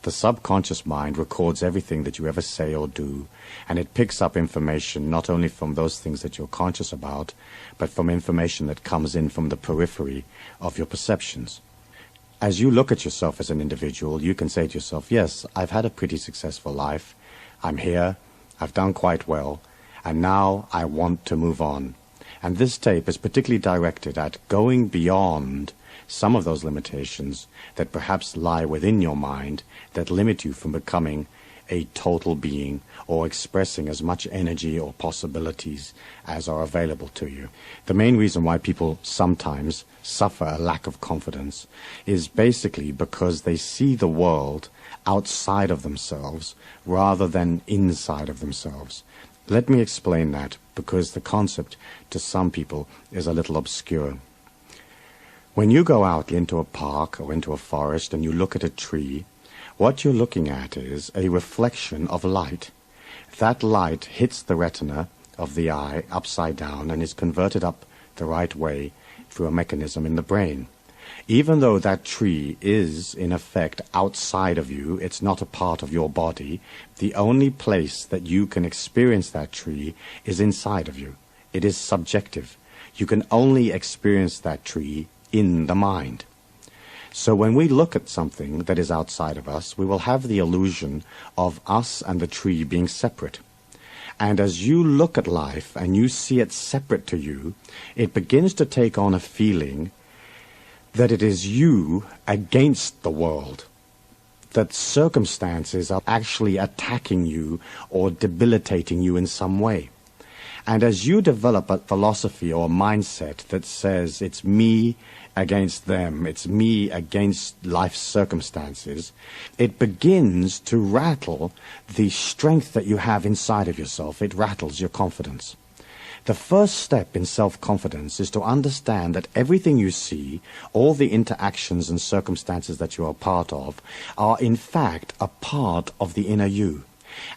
The subconscious mind records everything that you ever say or do, and it picks up information not only from those things that you're conscious about, but from information that comes in from the periphery of your perceptions. As you look at yourself as an individual, you can say to yourself, yes, I've had a pretty successful life. I'm here, I've done quite well, and now I want to move on. And this tape is particularly directed at going beyond some of those limitations that perhaps lie within your mind that limit you from becoming a total being or expressing as much energy or possibilities as are available to you. The main reason why people sometimes suffer a lack of confidence is basically because they see the world outside of themselves rather than inside of themselves. Let me explain that, because the concept to some people is a little obscure. When you go out into a park or into a forest and you look at a tree, what you're looking at is a reflection of light. That light hits the retina of the eye upside down and is converted up the right way through a mechanism in the brain. Even though that tree is, in effect, outside of you, it's not a part of your body, the only place that you can experience that tree is inside of you. It is subjective. You can only experience that tree in the mind. So when we look at something that is outside of us, we will have the illusion of us and the tree being separate. And as you look at life and you see it separate to you, it begins to take on a feeling that it is you against the world, that circumstances are actually attacking you or debilitating you in some way. And as you develop a philosophy or a mindset that says it's me against them, it's me against life's circumstances, it begins to rattle the strength that you have inside of yourself. It rattles your confidence. The first step in self-confidence is to understand that everything you see, all the interactions and circumstances that you are part of, are in fact a part of the inner you.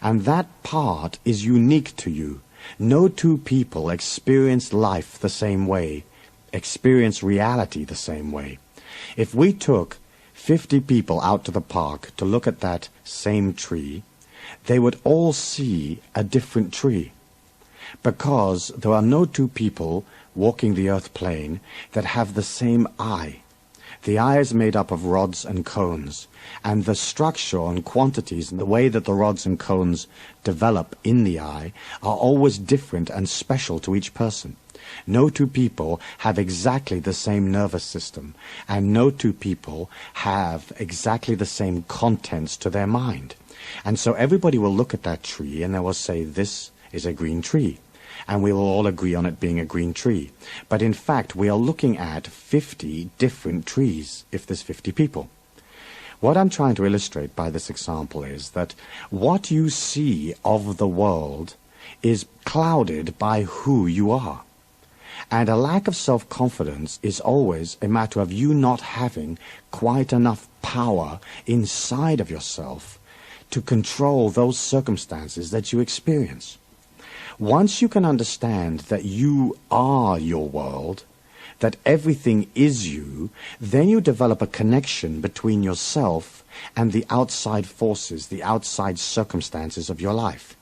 And that part is unique to you. No two people experience life the same way, experience reality the same way. If we took 50 people out to the park to look at that same tree, they would all see a different tree. Because there are no two people walking the earth plane that have the same eye. The eye is made up of rods and cones, and the structure and quantities and the way that the rods and cones develop in the eye are always different and special to each person. No two people have exactly the same nervous system, and no two people have exactly the same contents to their mind. And so everybody will look at that tree and they will say, this is a green tree. And we will all agree on it being a green tree. But in fact, we are looking at 50 different trees if there's 50 people. What I'm trying to illustrate by this example is that what you see of the world is clouded by who you are. And a lack of self-confidence is always a matter of you not having quite enough power inside of yourself to control those circumstances that you experience. Once you can understand that you are your world, that everything is you, then you develop a connection between yourself and the outside forces, the outside circumstances of your life.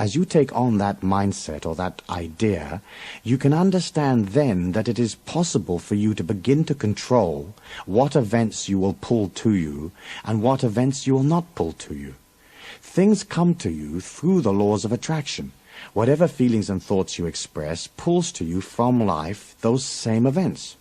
As you take on that mindset or that idea, you can understand then that it is possible for you to begin to control what events you will pull to you and what events you will not pull to you. Things come to you through the laws of attraction. Whatever feelings and thoughts you express pulls to you from life those same events.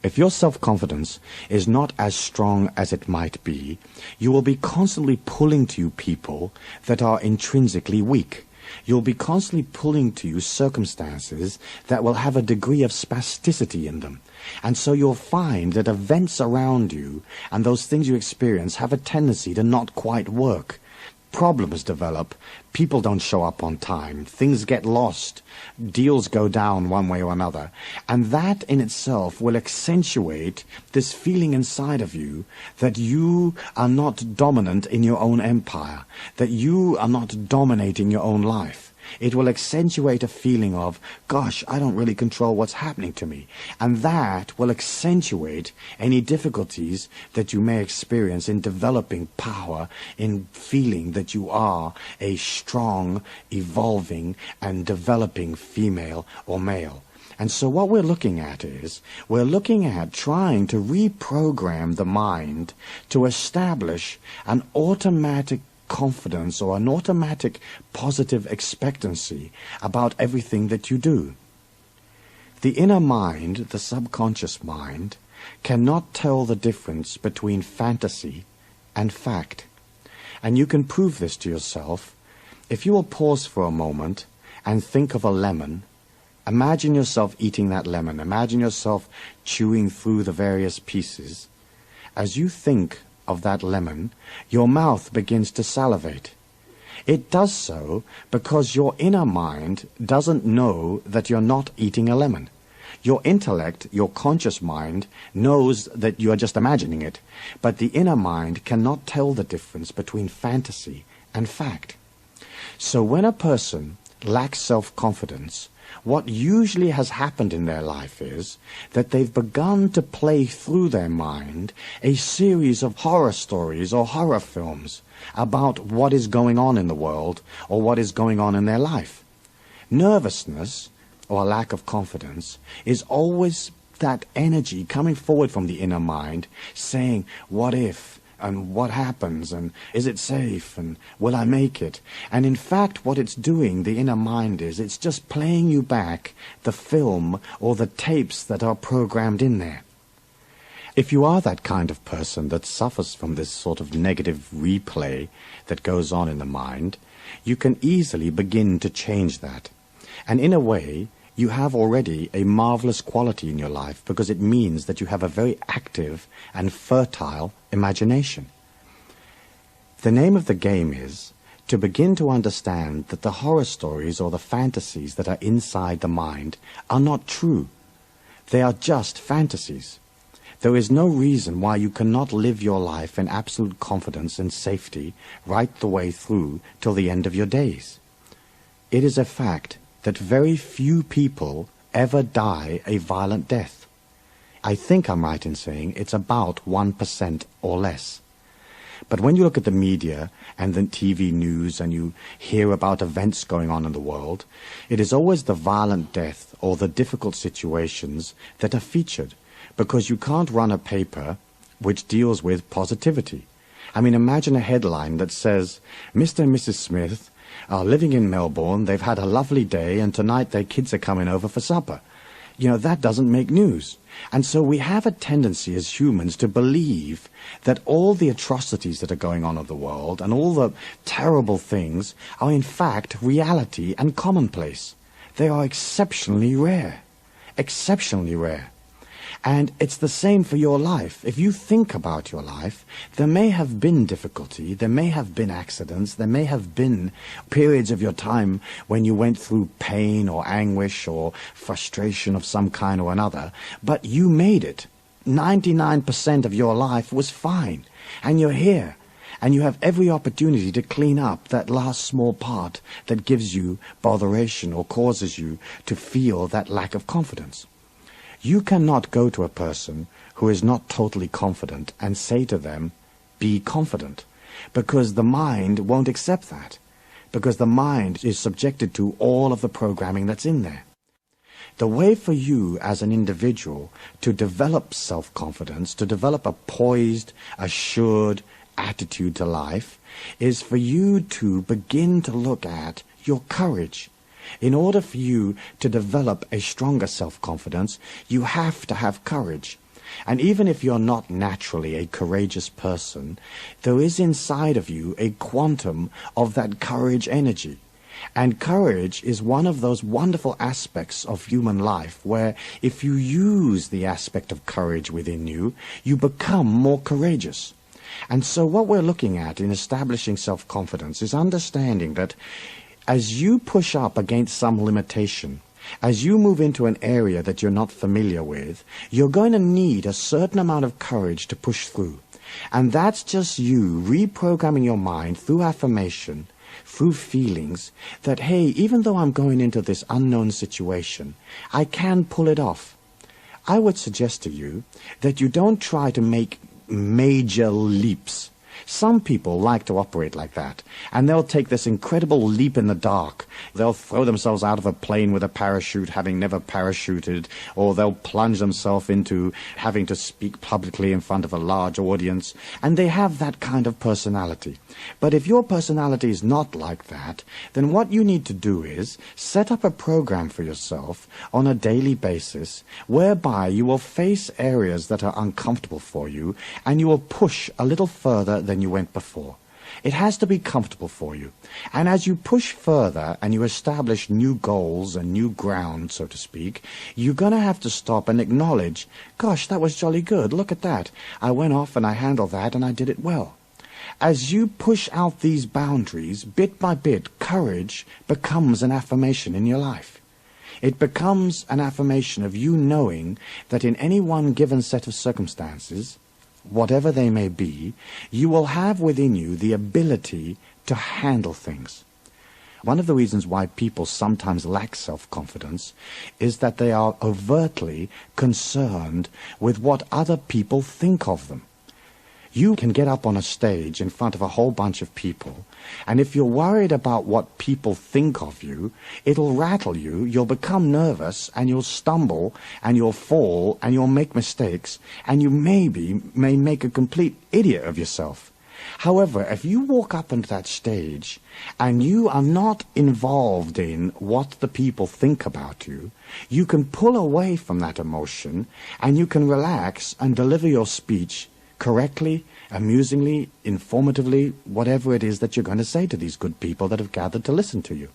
If your self-confidence is not as strong as it might be, you will be constantly pulling to you people that are intrinsically weak. You'll be constantly pulling to you circumstances that will have a degree of spasticity in them. And so you'll find that events around you and those things you experience have a tendency to not quite work. Problems develop, people don't show up on time, things get lost, deals go down one way or another, and that in itself will accentuate this feeling inside of you that you are not dominant in your own empire, that you are not dominating your own life. It will accentuate a feeling of, gosh, I don't really control what's happening to me. And that will accentuate any difficulties that you may experience in developing power, in feeling that you are a strong, evolving, and developing female or male. And so what we're looking at is, we're looking at trying to reprogram the mind to establish an automatic confidence or an automatic positive expectancy about everything that you do. The inner mind, the subconscious mind, cannot tell the difference between fantasy and fact. And you can prove this to yourself if you will pause for a moment and think of a lemon. Imagine yourself eating that lemon. Imagine yourself chewing through the various pieces. As you think of that lemon, your mouth begins to salivate. It does so because your inner mind doesn't know that you're not eating a lemon. Your intellect, your conscious mind, knows that you are just imagining it, but the inner mind cannot tell the difference between fantasy and fact. So when a person lacks self-confidence, what usually has happened in their life is that they've begun to play through their mind a series of horror stories or horror films about what is going on in the world or what is going on in their life. Nervousness or a lack of confidence is always that energy coming forward from the inner mind saying, what if? And what happens, and is it safe, and will I make it? And in fact, what it's doing, the inner mind is, it's just playing you back the film or the tapes that are programmed in there. If you are that kind of person that suffers from this sort of negative replay that goes on in the mind, you can easily begin to change that. And in a way, you have already a marvelous quality in your life because it means that you have a very active and fertile imagination. The name of the game is to begin to understand that the horror stories or the fantasies that are inside the mind are not true. They are just fantasies. There is no reason why you cannot live your life in absolute confidence and safety right the way through till the end of your days. It is a fact that very few people ever die a violent death. I think I'm right in saying it's about 1% or less. But when you look at the media and the TV news and you hear about events going on in the world, it is always the violent death or the difficult situations that are featured, because you can't run a paper which deals with positivity. I mean, imagine a headline that says, Mr. and Mrs. Smith are living in Melbourne, they've had a lovely day, and tonight their kids are coming over for supper. You know, that doesn't make news. And so we have a tendency as humans to believe that all the atrocities that are going on in the world and all the terrible things are in fact reality and commonplace. They are exceptionally rare. Exceptionally rare. And it's the same for your life. If you think about your life, there may have been difficulty, there may have been accidents, there may have been periods of your time when you went through pain or anguish or frustration of some kind or another, but you made it. 99% of your life was fine, and you're here. And you have every opportunity to clean up that last small part that gives you botheration or causes you to feel that lack of confidence. You cannot go to a person who is not totally confident and say to them, be confident, because the mind won't accept that, because the mind is subjected to all of the programming that's in there. The way for you as an individual to develop self-confidence, to develop a poised, assured attitude to life, is for you to begin to look at your courage. In order for you to develop a stronger self-confidence, you have to have courage. And even if you're not naturally a courageous person, there is inside of you a quantum of that courage energy. And courage is one of those wonderful aspects of human life where if you use the aspect of courage within you, you become more courageous. And so what we're looking at in establishing self-confidence is understanding that as you push up against some limitation, as you move into an area that you're not familiar with, you're going to need a certain amount of courage to push through. And that's just you reprogramming your mind through affirmation through feelings that, hey, even though I'm going into this unknown situation, I can pull it off. I would suggest to you that you don't try to make major leaps. Some people like to operate like that, and they'll take this incredible leap in the dark. They'll throw themselves out of a plane with a parachute, having never parachuted, or they'll plunge themselves into having to speak publicly in front of a large audience, and they have that kind of personality. But if your personality is not like that, then what you need to do is set up a program for yourself on a daily basis whereby you will face areas that are uncomfortable for you, and you will push a little further than you went before. It has to be comfortable for you. And as you push further and you establish new goals and new ground, so to speak, you're going to have to stop and acknowledge, gosh, that was jolly good. Look at that. I went off and I handled that and I did it well. As you push out these boundaries, bit by bit, courage becomes an affirmation in your life. It becomes an affirmation of you knowing that in any one given set of circumstances, whatever they may be, you will have within you the ability to handle things. One of the reasons why people sometimes lack self-confidence is that they are overtly concerned with what other people think of them. You can get up on a stage in front of a whole bunch of people, and if you're worried about what people think of you, it'll rattle you, you'll become nervous, and you'll stumble, and you'll fall, and you'll make mistakes, and you may make a complete idiot of yourself. However, if you walk up onto that stage, and you are not involved in what the people think about you, you can pull away from that emotion, and you can relax and deliver your speech correctly, amusingly, informatively, whatever it is that you're going to say to these good people that have gathered to listen to you.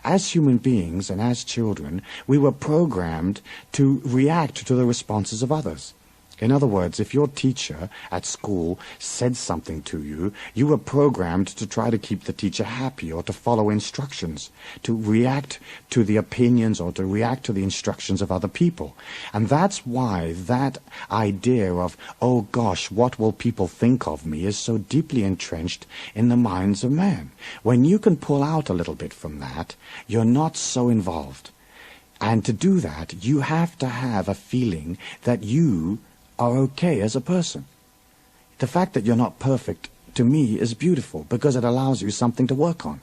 As human beings and as children, we were programmed to react to the responses of others. In other words, if your teacher at school said something to you, you were programmed to try to keep the teacher happy or to follow instructions, to react to the opinions or to react to the instructions of other people. And that's why that idea of, oh gosh, what will people think of me, is so deeply entrenched in the minds of man. When you can pull out a little bit from that, you're not so involved. And to do that, you have to have a feeling that you are okay as a person. The fact that you're not perfect, to me, is beautiful because it allows you something to work on.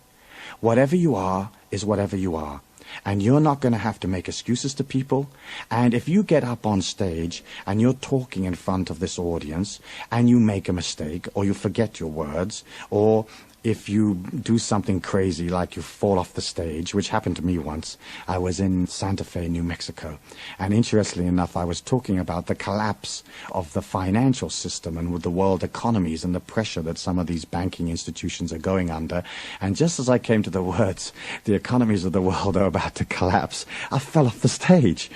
Whatever you are is whatever you are. And you're not going to have to make excuses to people. And if you get up on stage and you're talking in front of this audience and you make a mistake or you forget your words, or if you do something crazy like you fall off the stage, which happened to me once. I was in Santa Fe, New Mexico, and interestingly enough, I was talking about the collapse of the financial system and with the world economies and the pressure that some of these banking institutions are going under. And just as I came to the words, the economies of the world are about to collapse, I fell off the stage.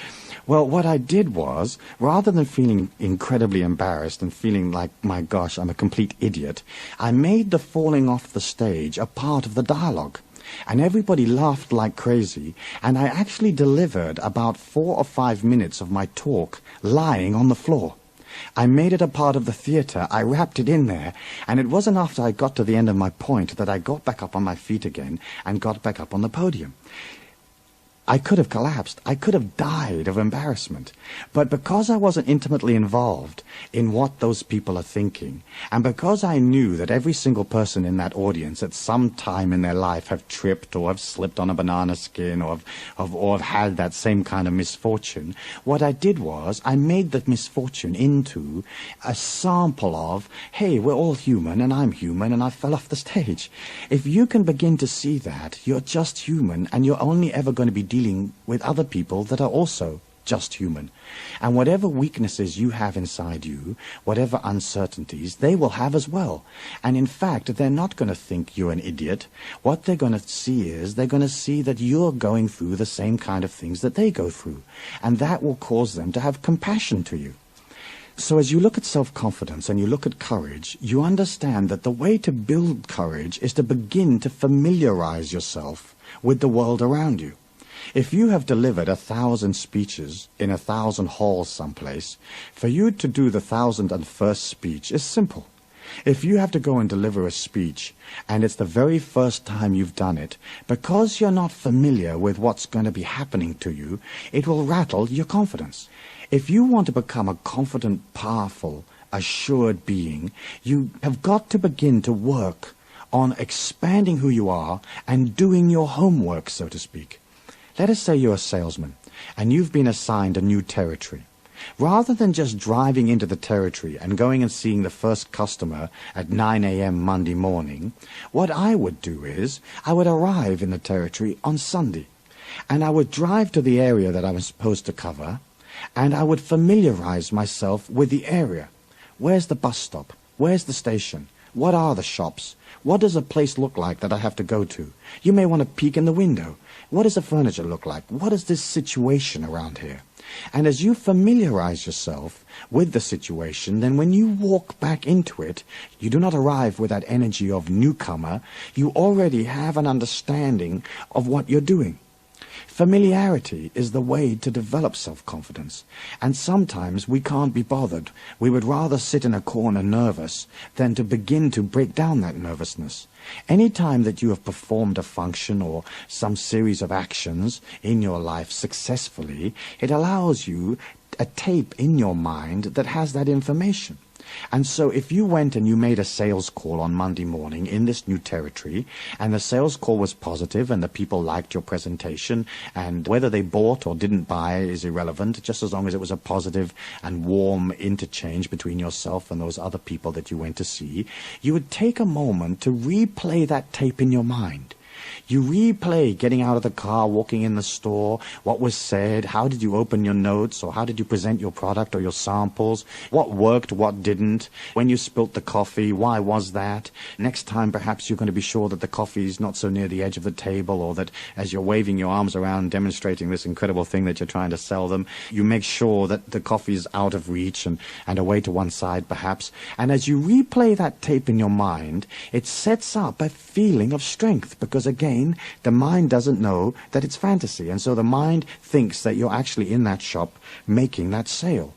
Well, what I did was, rather than feeling incredibly embarrassed and feeling like, my gosh, I'm a complete idiot, I made the falling off the stage a part of the dialogue. And everybody laughed like crazy, and I actually delivered about 4 or 5 minutes of my talk lying on the floor. I made it a part of the theater, I wrapped it in there, and it wasn't after I got to the end of my point that I got back up on my feet again and got back up on the podium. I could have collapsed. I could have died of embarrassment. But because I wasn't intimately involved in what those people are thinking, and because I knew that every single person in that audience at some time in their life have tripped or have slipped on a banana skin or have had that same kind of misfortune, what I did was I made that misfortune into a sample of, hey, we're all human and I'm human and I fell off the stage. If you can begin to see that, you're just human and you're only ever going to be dealing with other people that are also just human. And whatever weaknesses you have inside you, whatever uncertainties, they will have as well. And in fact, they're not going to think you're an idiot. What they're going to see is they're going to see that you're going through the same kind of things that they go through. And that will cause them to have compassion to you. So as you look at self-confidence and you look at courage, you understand that the way to build courage is to begin to familiarize yourself with the world around you. If you have delivered 1,000 speeches in 1,000 halls someplace, for you to do the 1,001st speech is simple. If you have to go and deliver a speech, and it's the very first time you've done it, because you're not familiar with what's going to be happening to you, it will rattle your confidence. If you want to become a confident, powerful, assured being, you have got to begin to work on expanding who you are and doing your homework, so to speak. Let us say you're a salesman, and you've been assigned a new territory. Rather than just driving into the territory and going and seeing the first customer at 9 a.m. Monday morning, what I would do is I would arrive in the territory on Sunday, and I would drive to the area that I was supposed to cover, and I would familiarize myself with the area. Where's the bus stop? Where's the station? What are the shops? What does a place look like that I have to go to? You may want to peek in the window. What does the furniture look like? What is this situation around here? And as you familiarize yourself with the situation, then when you walk back into it, you do not arrive with that energy of newcomer. You already have an understanding of what you're doing. Familiarity is the way to develop self-confidence, and sometimes we can't be bothered. We would rather sit in a corner nervous than to begin to break down that nervousness. Any time that you have performed a function or some series of actions in your life successfully, it allows you a tape in your mind that has that information. And so if you went and you made a sales call on Monday morning in this new territory, and the sales call was positive and the people liked your presentation, and whether they bought or didn't buy is irrelevant, just as long as it was a positive and warm interchange between yourself and those other people that you went to see, you would take a moment to replay that tape in your mind. You replay getting out of the car, walking in the store, what was said, how did you open your notes, or how did you present your product or your samples, what worked, what didn't, when you spilt the coffee, why was that? Next time perhaps you're going to be sure that the coffee is not so near the edge of the table, or that as you're waving your arms around demonstrating this incredible thing that you're trying to sell them, you make sure that the coffee is out of reach and away to one side perhaps. And as you replay that tape in your mind, it sets up a feeling of strength, because again, the mind doesn't know that it's fantasy, and so the mind thinks that you're actually in that shop making that sale.